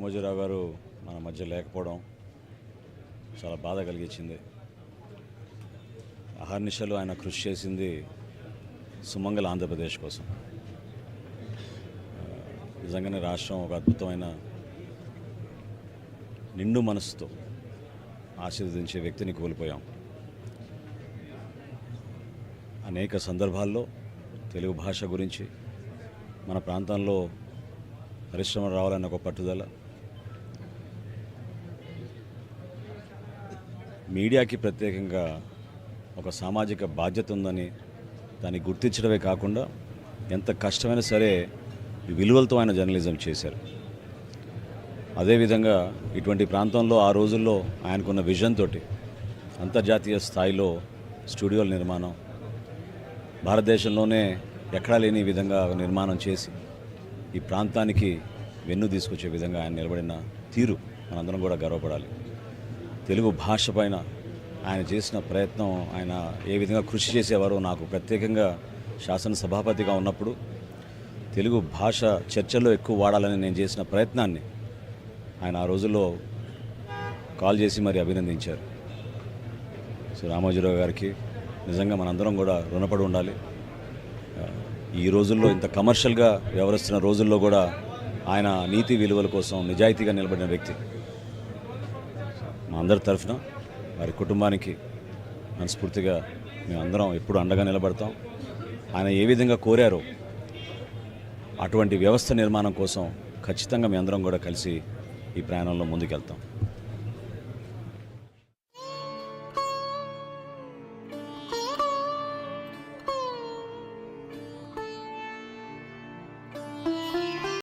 రామోజీరావు గారు మన మధ్య లేకపోవడం చాలా బాధ కలిగించింది. అహర్నిశలు ఆయన కృషి చేసింది సుమంగళ ఆంధ్రప్రదేశ్ కోసం. నిజంగానే రాష్ట్రం ఒక అద్భుతమైన నిండు మనసుతో ఆశీర్వదించే వ్యక్తిని కోల్పోయాం. అనేక సందర్భాల్లో తెలుగు భాష గురించి మన ప్రాంతంలో పరిశ్రమలు రావాలన్న ఒక పట్టుదల, మీడియాకి ప్రత్యేకంగా ఒక సామాజిక బాధ్యత ఉందని దాన్ని గుర్తించడమే కాకుండా ఎంత కష్టమైనా సరే విలువలతో ఆయన జర్నలిజం చేశారు. అదేవిధంగా ఇటువంటి ప్రాంతంలో ఆ రోజుల్లో ఆయనకున్న విజన్ తోటి అంతర్జాతీయ స్థాయిలో స్టూడియోల నిర్మాణం, భారతదేశంలోనే ఎక్కడా లేని విధంగా నిర్మాణం చేసి ఈ ప్రాంతానికి వెన్ను తీసుకొచ్చే విధంగా ఆయన నిలబడిన తీరు మనందరం కూడా గర్వపడాలి. తెలుగు భాష పైన ఆయన చేసిన ప్రయత్నం, ఆయన ఏ విధంగా కృషి చేసేవారో నాకు ప్రత్యేకంగా శాసనసభాపతిగా ఉన్నప్పుడు తెలుగు భాష చర్చల్లో ఎక్కువ వాడాలని నేను చేసిన ప్రయత్నాన్ని ఆయన ఆ రోజుల్లో కాల్ చేసి మరి అభినందించారు. సో రామోజీరావు గారికి నిజంగా మనందరం కూడా రుణపడి ఉండాలి. ఈ రోజుల్లో ఇంత కమర్షియల్గా వ్యవహరిస్తున్న రోజుల్లో కూడా ఆయన నీతి విలువల కోసం నిజాయితీగా నిలబడిన వ్యక్తి. మా అందరి తరఫున వారి కుటుంబానికి మనస్ఫూర్తిగా మేమందరం ఎప్పుడు అండగా నిలబడతాం. ఆయన ఏ విధంగా కోరారో అటువంటి వ్యవస్థ నిర్మాణం కోసం ఖచ్చితంగా మేమందరం కూడా కలిసి ఈ ప్రయాణంలో ముందుకెళ్తాం.